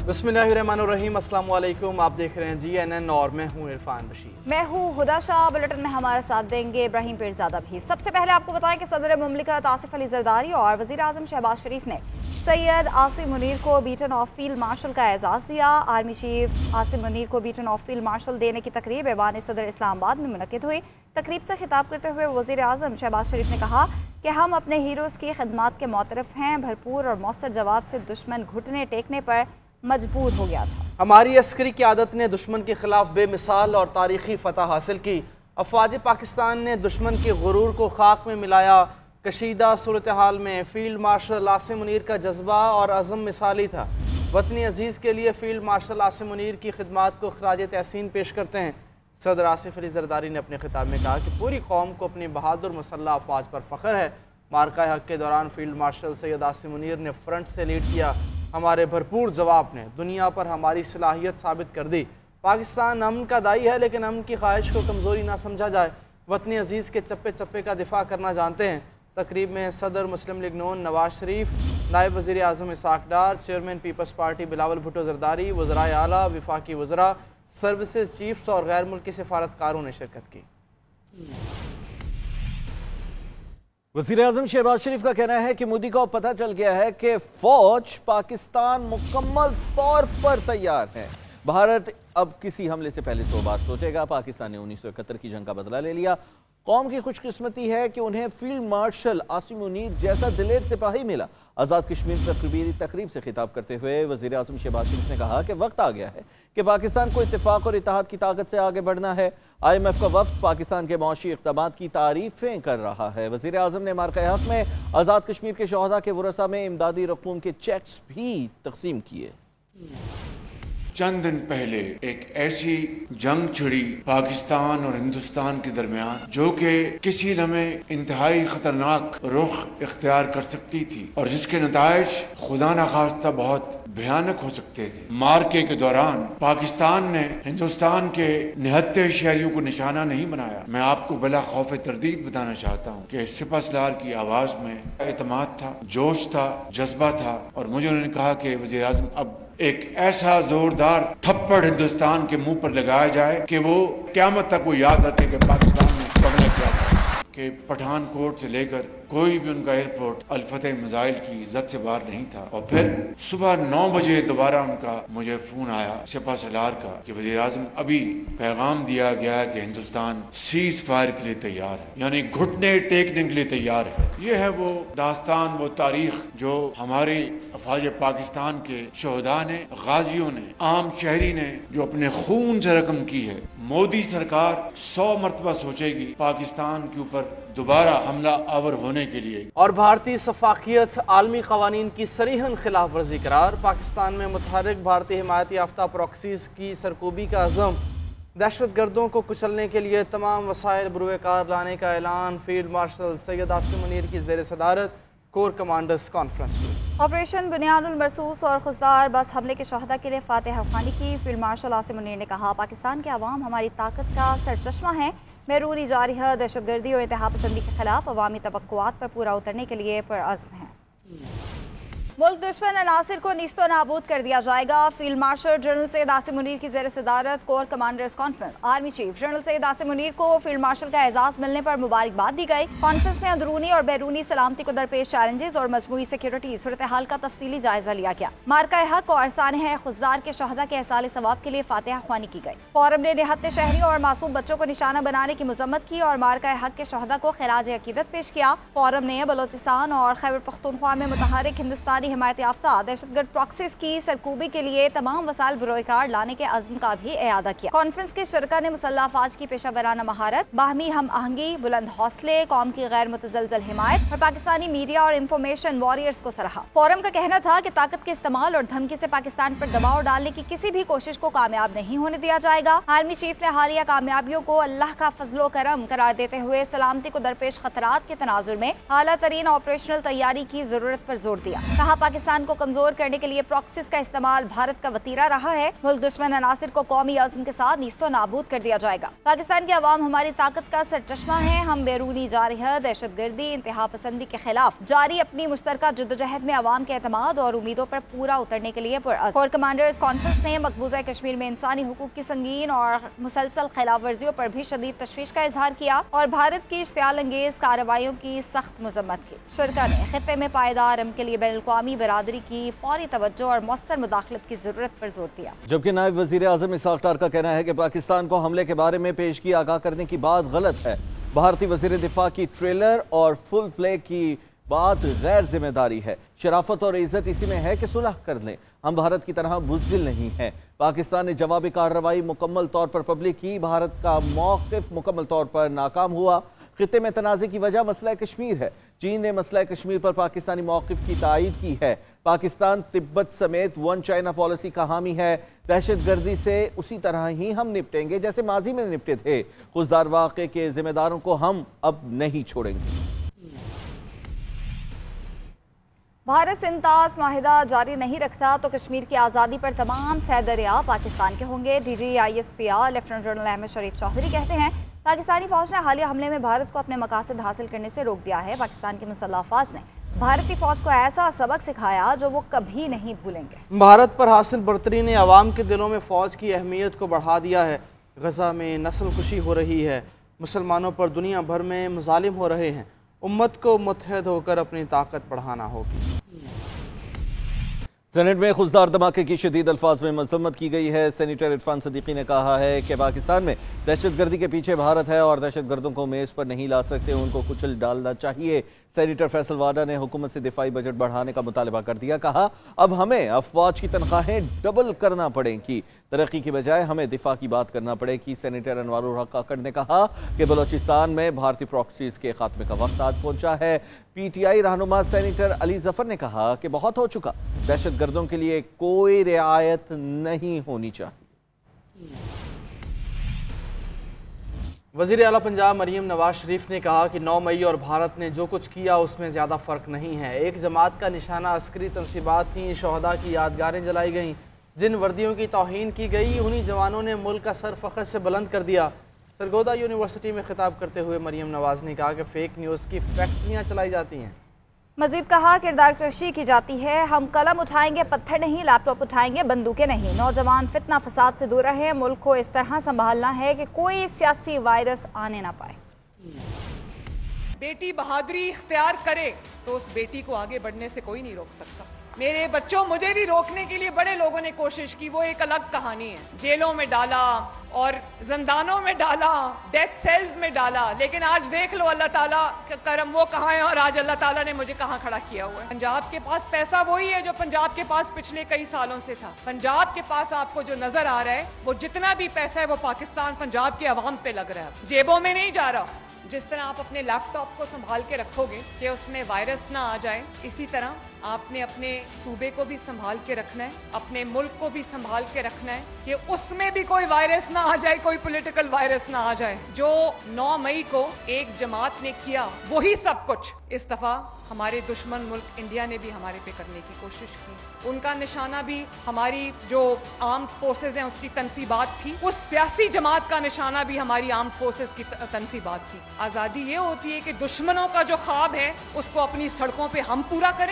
बिस्मिल्लाहिर्रहमानिर्रहीम, अस्सलाम वालेकुम। आप देख रहे हैं GNN और मैं हूँ इरफान बशीर। मैं हूँ हुदा शाह। बुलेटिन में हमारे साथ देंगे इब्राहिम पीरज़ादा भी। सबसे पहले आपको बताएं कि सदर मुमलिकत आसिफ अली जरदारी और वज़ीर आज़म शहबाज शरीफ ने सैयद आसिम मुनीर को बीटन ऑफ फील्ड मार्शल का एजाज़ दिया। आर्मी चीफ आसिम मुनीर को बीटन ऑफ फील्ड मार्शल देने की तकरीब ऐवान सदर इस्लामाबाद में मुनक़िद हुई। तकरीब से खिताब करते हुए वज़ीर आज़म शहबाज शरीफ ने कहा कि हम अपने हीरोज़ की खिदमत के मोतरफ़ हैं। भरपूर और मौसर जवाब से दुश्मन घुटने टेकने पर मजबूर हो गया था। हमारी अस्करी क़यादत ने दुश्मन के खिलाफ बेमिसाल और तारीखी फतह हासिल की। अफवाज पाकिस्तान ने दुश्मन के गुरूर को खाक में मिलाया। कशीदा सूरत हाल में फील्ड मार्शल आसिम मुनीर का जज्बा और अज़म मिसाली था। वतनी अजीज़ के लिए फील्ड मार्शल आसिम मुनीर की खिदमात को खराज तहसीन पेश करते हैं। सदर आसिफ अली जरदारी ने अपने खिताब में कहा कि पूरी कौम को अपनी बहादुर मुसल्लह अफवाज पर फ़ख्र है। मार्का हक के दौरान फील्ड मार्शल सैयद आसिम मुनीर ने फ्रंट से लीड किया। हमारे भरपूर जवाब ने दुनिया पर हमारी सलाहियत साबित कर दी। पाकिस्तान अमन का दाई है, लेकिन अमन की ख्वाहिश को कमज़ोरी ना समझा जाए। वतनी अजीज़ के चप्पे चप्पे का दिफा करना जानते हैं। तकरीब में सदर मुस्लिम लीग नून नवाज शरीफ, नायब वज़ीर आज़म इसाक डार, चेयरमैन पीपल्स पार्टी बिलावल भुट्टो जरदारी, वज़राए आला, वफाकी वज़रा, सर्विसेज चीफ्स और गैर मुल्की सफारतकारों ने शिरकत की। वज़ीर आज़म शहबाज शरीफ का कहना है कि मोदी को पता चल गया है कि फौज पाकिस्तान मुकम्मल तौर पर तैयार है। भारत अब किसी हमले से पहले 100 बार सोचेगा। पाकिस्तान ने 1971 की जंग का बदला ले लिया। कौम की खुशकिस्मती है कि उन्हें फील्ड मार्शल आसिम मुनीर जैसा दिलेर सिपाही मिला। आज़ाद कश्मीर तकरीब से खिताब करते हुए वज़ीर आज़म शहबाज शरीफ ने कहा कि वक्त आ गया है कि पाकिस्तान को इत्तेफाक और इत्तेहाद की ताकत से आगे बढ़ना है। IMF का वफ्द पाकिस्तान के मौशी इक़दामात की तारीफ़ें कर रहा है। वज़ीर आज़म ने मार्का हक में आज़ाद कश्मीर के शोहदा के वरसा में इमदादी रकूम के चेक्स भी तकसीम किए। चंद दिन पहले एक ऐसी जंग छिड़ी पाकिस्तान और हिंदुस्तान के दरमियान जो कि किसी लम्हे इंतहाई खतरनाक रुख इख्तियार कर सकती थी और जिसके नताइज खुदा न खास्ता बहुत भयानक हो सकते थे। मार्के के दौरान पाकिस्तान ने हिंदुस्तान के निहत्ते शहरियों को निशाना नहीं बनाया। मैं आपको बला खौफ तरदीद बताना चाहता हूँ कि सिपह सलार की आवाज में एतमाद था, जोश था, जज्बा था और मुझे उन्होंने कहा कि वज़ीर आज़म अब एक ऐसा जोरदार थप्पड़ हिंदुस्तान के मुंह पर लगाया जाए कि वो क़यामत तक वो याद रखे कि पाकिस्तान में हमला किया था, कि पठानकोट से लेकर कोई भी उनका एयरपोर्ट अल-फतेह मिसाइल की इज्जत से बाहर नहीं था। और फिर सुबह 9 बजे दोबारा उनका मुझे फोन आया सिपह सलार का कि वज़ीर आज़म अभी पैगाम दिया गया है कि हिंदुस्तान सीज फायर के लिए तैयार है, यानी घुटने टेकने के लिए तैयार है। ये है वो दास्तान, वो तारीख जो हमारे अफवाज पाकिस्तान के शोहदा ने, गाजियों ने, आम शहरी ने जो अपने खून से रकम की है। मोदी सरकार 100 मरतबा सोचेगी पाकिस्तान के ऊपर दोबारा हमला आवर होने के लिए। और भारतीय सफाकियत आलमी कवानीन की सरीहन खिलाफ वर्जी करार। पाकिस्तान में मुतहर्रिक भारतीय हिमायत याफ्ता प्रॉक्सीज की सरकूबी का अज़म। दहशत गर्दों को कुचलने के लिए तमाम वसाइल बुरुएकार लाने का ऐलान। फील्ड मार्शल सैयद आसिम मुनीर की ज़ेर सदारत कोर कमांडर्स कॉन्फ्रेंस हुई। ऑपरेशन बुनियादुल मरसूस और खुजदार बस हमले के शहदा के लिए फातिहा ख्वानी की। फील्ड मार्शल आसिम मुनीर ने कहा, पाकिस्तान के अवाम हमारी ताकत का सरचश्मा है। महरूरी जारिह दहशत गर्दी और इंतहा पसंदी के खिलाफ अवामी तवक्कुआत पर पूरा उतरने के लिए पुरअज़्म है। मुल्क दुश्मन अनासिर को नीस्तो नाबूद कर दिया जाएगा। Field marshal general Syed Asim Munir की ज़ेर सदारत core commanders conference. Army chief general Syed Asim Munir को फील्ड मार्शल का एजाज़ मिलने पर मुबारकबाद दी गई। कॉन्फ्रेंस में अंदरूनी और बैरूनी सलामती को दरपेश चैलेंजेस और मजमूई सिक्योरिटी सूरत हाल का तफसीली जायजा लिया गया। मार्का हक और अरसाने खुजदार के शहदा के एहसाल सवाब के लिए फातिहा ख्वानी की गई। फोरम ने निहत्ते शहरी और मासूम बच्चों को निशाना बनाने की मजम्मत की और मार्का हक के शहदा को खिराज अकीदत पेश किया। फोरम ने बलोचिस्तान और खैबर पख्तूनख्वा में मुतहर्रिक हिंदुस्तानी हिमायत याफ्ता दहशतगर्द प्रॉक्सीज की सरकूबी के लिए तमाम वसाइल बुरोकार लाने के अज़्म का भी इयादा किया। कॉन्फ्रेंस के शरका ने मुसल्लह अफवाज की पेशा वराना महारत, बाहमी हम आहंगी, बुलंद हौसले, कौम की गैर मुतज़लज़ल हिमायत और पाकिस्तानी मीडिया और इंफॉर्मेशन वॉरियर्स को सराहा। फोरम का कहना था कि ताकत के इस्तेमाल और धमकी से पाकिस्तान पर दबाव डालने की किसी भी कोशिश को कामयाब नहीं होने दिया जाएगा। आर्मी चीफ ने हालिया कामयाबियों को अल्लाह का फजलो करम करार देते हुए सलामती को दरपेश खतरात के तनाजुर में आला तरीन ऑपरेशनल तैयारी की जरूरत पर जोर दिया। कहा کہا پاکستان کو کمزور کرنے کے لیے پراکسیز کا استعمال بھارت کا وتیرہ رہا ہے. ملک دشمن عناصر کو قومی عزم کے ساتھ نیست و نابود کر دیا جائے گا. پاکستان کے عوام ہماری طاقت کا سرچشمہ ہے. ہم بیرونی جارحیت، دہشت گردی، انتہا پسندی کے خلاف جاری اپنی مشترکہ جدوجہد میں عوام کے اعتماد اور امیدوں پر پورا اترنے کے لیے پرعزم. کور کمانڈرز کانفرنس نے مقبوضہ کشمیر میں انسانی حقوق کی سنگین اور مسلسل خلاف ورزیوں پر بھی شدید تشویش کا اظہار کیا اور بھارت کی اشتعال انگیز کارروائیوں کی سخت مذمت کی. شرکاء نے خطے میں پائیدار امن کے لیے بین الاقوامی برادری کی فوری توجہ اور مؤثر مداخلت کی ضرورت پر زور دیا. جبکہ نائب وزیر اعظم اسحاق ڈار کا کہنا ہے کہ پاکستان کو حملے کے بارے میں پیشگی آگاہ کرنے کی بات غلط ہے. بھارتی وزیر دفاع کی ٹریلر اور فل پلے کی بات غیر ذمہ داری ہے. شرافت اور عزت اسی میں ہے کہ صلح کر لیں. ہم بھارت کی طرح بزدل نہیں ہیں. پاکستان نے جوابی کارروائی مکمل طور پر پبلک کی. بھارت کا موقف مکمل طور پر ناکام ہوا. خطے میں تنازع کی وجہ مسئلہ کشمیر ہے. چین نے مسئلہ کشمیر پر پاکستانی موقف کی تائید کی ہے. پاکستان تبت سمیت ون چائنا پالیسی کا حامی ہے. دہشت گردی سے اسی طرح ہی ہم نپٹیں گے جیسے ماضی میں نپٹے تھے. خزدار واقعے کے ذمہ داروں کو ہم اب نہیں چھوڑیں گے. بھارت سے انتاز معاہدہ جاری نہیں رکھتا تو کشمیر کی آزادی پر تمام 6 دریا پاکستان کے ہوں گے. D G ISPR lieutenant general Ahmad Sharif Chaudhry کہتے ہیں پاکستانی فوج نے حالیہ حملے میں بھارت کو اپنے مقاصد حاصل کرنے سے روک دیا ہے. پاکستان کی مسلح افواج نے بھارتی فوج کو ایسا سبق سکھایا جو وہ کبھی نہیں بھولیں گے. بھارت پر حاصل برتری نے عوام کے دلوں میں فوج کی اہمیت کو بڑھا دیا ہے. غزہ میں نسل کشی ہو رہی ہے. مسلمانوں پر دنیا بھر میں مظالم ہو رہے ہیں. امت کو متحد ہو کر اپنی طاقت بڑھانا ہوگی. سینٹ میں خزدار دھماکے کی شدید الفاظ میں مذمت کی گئی ہے. سینیٹر عرفان صدیقی نے کہا ہے کہ پاکستان میں دہشت گردی کے پیچھے بھارت ہے اور دہشت گردوں کو میز پر نہیں لا سکتے. ان کو کچل ڈالنا چاہیے. سینیٹر فیصل واڈا نے حکومت سے دفاعی بجٹ بڑھانے کا مطالبہ کر دیا. کہا اب ہمیں افواج کی تنخواہیں ڈبل کرنا پڑیں گی. ترقی کی بجائے ہمیں دفاع کی بات کرنا پڑے گی. سینیٹر انوار الحق کاکڑ نے کہا کہ بلوچستان میں بھارتی پراکسیز کے خاتمے کا وقت آج پہنچا ہے. PTI رہنما سینیٹر علی ظفر نے کہا کہ بہت ہو چکا. دہشت گردوں کے لیے کوئی رعایت نہیں ہونی چاہیے. وزیر اعلیٰ پنجاب مریم نواز شریف نے کہا کہ 9 مئی اور بھارت نے جو کچھ کیا اس میں زیادہ فرق نہیں ہے. ایک جماعت کا نشانہ عسکری تنصیبات تھیں. شہداء کی یادگاریں جلائی گئیں. جن وردیوں کی توہین کی گئی انہی جوانوں نے ملک کا سر فخر سے بلند کر دیا. سرگودا یونیورسٹی میں خطاب کرتے ہوئے مریم نواز نے کہا کہ فیک نیوز کی فیکٹریاں چلائی جاتی ہیں. مزید کہا کردار کشی کی جاتی ہے. ہم قلم اٹھائیں گے پتھر نہیں، لیپ ٹاپ اٹھائیں گے بندوقیں نہیں. نوجوان فتنہ فساد سے دور رہے. ملک کو اس طرح سنبھالنا ہے کہ کوئی سیاسی وائرس آنے نہ پائے. بیٹی بہادری اختیار کرے تو اس بیٹی کو آگے بڑھنے سے کوئی نہیں روک سکتا. میرے بچوں مجھے بھی روکنے کے لیے بڑے لوگوں نے کوشش کی. وہ ایک الگ کہانی ہے. جیلوں میں ڈالا اور زندانوں میں ڈالا، ڈیتھ سیلز میں ڈالا. لیکن آج دیکھ لو اللہ تعالیٰ کا کرم وہ کہاں ہے اور آج اللہ تعالیٰ نے مجھے کہاں کھڑا کیا ہوا ہے. پنجاب کے پاس پیسہ وہی ہے جو پنجاب کے پاس پچھلے کئی سالوں سے تھا. پنجاب کے پاس آپ کو جو نظر آ رہا ہے وہ جتنا بھی پیسہ ہے وہ پاکستان پنجاب کے عوام پہ لگ رہا ہے، جیبوں میں نہیں جا رہا. جس طرح آپ اپنے لیپ ٹاپ کو سنبھال کے رکھو گے کہ اس میں وائرس نہ آ جائے، اسی طرح آپ نے اپنے صوبے کو بھی سنبھال کے رکھنا ہے، اپنے ملک کو بھی سنبھال کے رکھنا ہے کہ اس میں بھی کوئی وائرس نہ آ جائے، کوئی پولیٹیکل وائرس نہ آ جائے. جو 9 مئی کو ایک جماعت نے کیا وہی سب کچھ اس دفعہ ہمارے دشمن ملک انڈیا نے بھی ہمارے پہ کرنے کی کوشش کی. ان کا نشانہ بھی ہماری جو آرمڈ فورسز ہیں اس کی تنصیبات تھی. اس سیاسی جماعت کا نشانہ بھی ہماری آرمڈ فورسز کی تنصیبات تھی. آزادی یہ ہوتی ہے کہ دشمنوں کا جو خواب ہے اس کو اپنی سڑکوں پہ ہم پورا کریں.